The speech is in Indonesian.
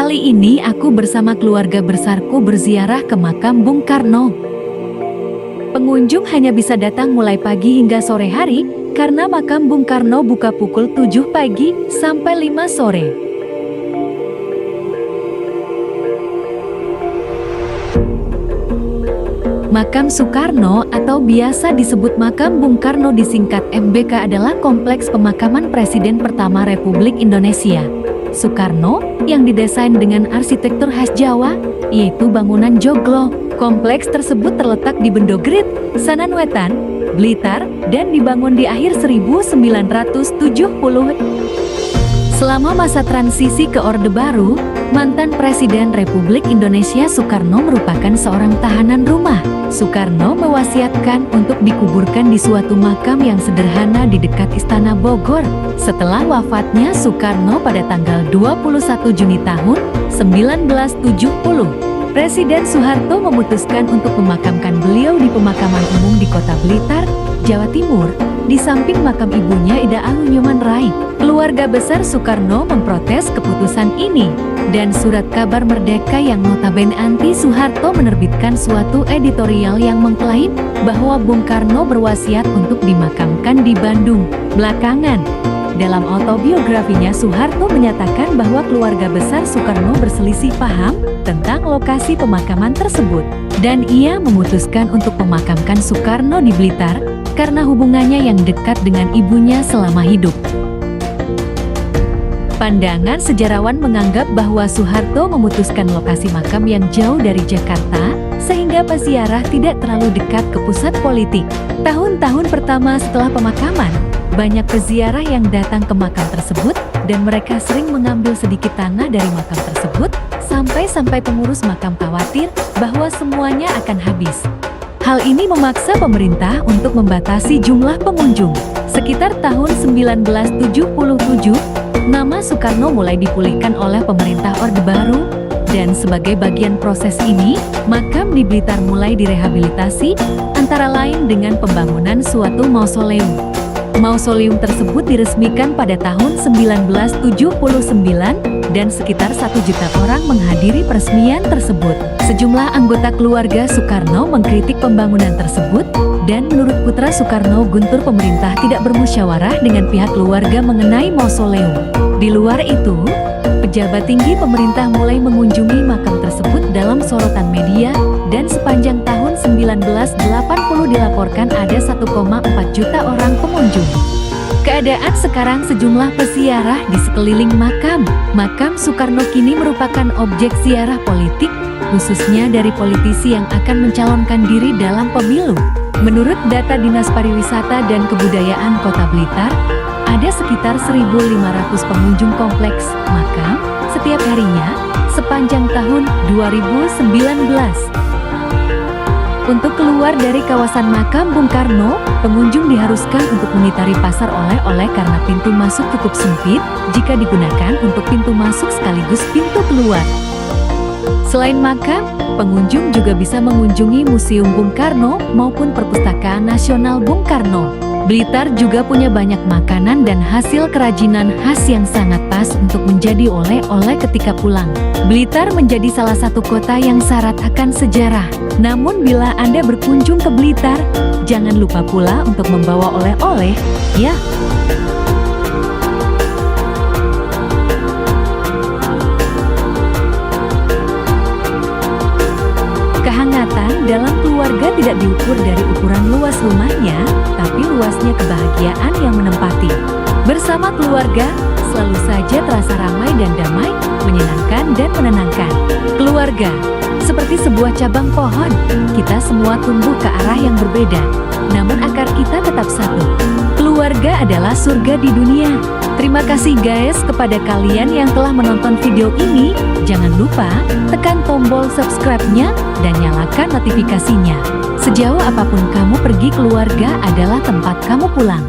Kali ini aku bersama keluarga besarku berziarah ke makam Bung Karno. Pengunjung hanya bisa datang mulai pagi hingga sore hari, karena makam Bung Karno buka pukul 7 pagi sampai 5 sore. Makam Soekarno atau biasa disebut makam Bung Karno disingkat MBK adalah kompleks pemakaman Presiden pertama Republik Indonesia, Soekarno, yang didesain dengan arsitektur khas Jawa, yaitu bangunan joglo. Kompleks tersebut terletak di Bendogrit, Sananwetan, Blitar, dan dibangun di akhir 1970. Selama masa transisi ke Orde Baru, mantan Presiden Republik Indonesia Soekarno merupakan seorang tahanan rumah. Soekarno mewasiatkan untuk dikuburkan di suatu makam yang sederhana di dekat Istana Bogor. Setelah wafatnya Soekarno pada tanggal 21 Juni tahun 1970, Presiden Soeharto memutuskan untuk memakamkan beliau di pemakaman umum di Kota Blitar, Jawa Timur, di samping makam ibunya Ida Alunyuman-Rai. Keluarga besar Soekarno memprotes keputusan ini, dan Surat Kabar Merdeka yang notabene anti Soeharto menerbitkan suatu editorial yang mengklaim bahwa Bung Karno berwasiat untuk dimakamkan di Bandung. Belakangan, dalam autobiografinya Soeharto menyatakan bahwa keluarga besar Soekarno berselisih paham tentang lokasi pemakaman tersebut, dan ia memutuskan untuk memakamkan Soekarno di Blitar karena hubungannya yang dekat dengan ibunya selama hidup. Pandangan sejarawan menganggap bahwa Soeharto memutuskan lokasi makam yang jauh dari Jakarta, sehingga peziarah tidak terlalu dekat ke pusat politik. Tahun-tahun pertama setelah pemakaman, banyak peziarah yang datang ke makam tersebut, dan mereka sering mengambil sedikit tanah dari makam tersebut, sampai pengurus makam khawatir bahwa semuanya akan habis. Hal ini memaksa pemerintah untuk membatasi jumlah pengunjung. Sekitar tahun 1977, nama Soekarno mulai dipulihkan oleh pemerintah Orde Baru, dan sebagai bagian proses ini, makam di Blitar mulai direhabilitasi, antara lain dengan pembangunan suatu mausoleum. Mausoleum tersebut diresmikan pada tahun 1979, dan sekitar 1 juta orang menghadiri peresmian tersebut. Sejumlah anggota keluarga Soekarno mengkritik pembangunan tersebut, dan menurut putra Soekarno Guntur, pemerintah tidak bermusyawarah dengan pihak keluarga mengenai mausoleum. Di luar itu, pejabat tinggi pemerintah mulai mengunjungi makam tersebut dalam sorotan media, dan sepanjang tahun 1980 dilaporkan ada 1,4 juta orang pengunjung. Keadaan sekarang sejumlah peziarah di sekeliling makam Soekarno kini merupakan objek ziarah politik, khususnya dari politisi yang akan mencalonkan diri dalam pemilu. Menurut data Dinas Pariwisata dan Kebudayaan Kota Blitar, ada sekitar 1.500 pengunjung kompleks makam setiap harinya sepanjang tahun 2019. Untuk keluar dari kawasan makam Bung Karno, pengunjung diharuskan untuk mengitari pasar oleh-oleh karena pintu masuk cukup sempit jika digunakan untuk pintu masuk sekaligus pintu keluar. Selain makam, pengunjung juga bisa mengunjungi Museum Bung Karno maupun Perpustakaan Nasional Bung Karno. Blitar juga punya banyak makanan dan hasil kerajinan khas yang sangat pas untuk menjadi oleh-oleh ketika pulang. Blitar menjadi salah satu kota yang syarat akan sejarah. Namun bila Anda berkunjung ke Blitar, jangan lupa pula untuk membawa oleh-oleh, ya. Kehangatan dalam keluarga tidak diukur dari ukuran luas rumahnya, tapi luasnya kebahagiaan yang menempati. Bersama keluarga, selalu saja terasa ramai dan damai, menyenangkan dan menenangkan. Keluarga, seperti sebuah cabang pohon, kita semua tumbuh ke arah yang berbeda, namun akar kita tetap satu. Keluarga adalah surga di dunia. Terima kasih guys kepada kalian yang telah menonton video ini. Jangan lupa tekan tombol subscribe-nya dan nyalakan notifikasinya. Sejauh apapun kamu pergi, keluarga adalah tempat kamu pulang.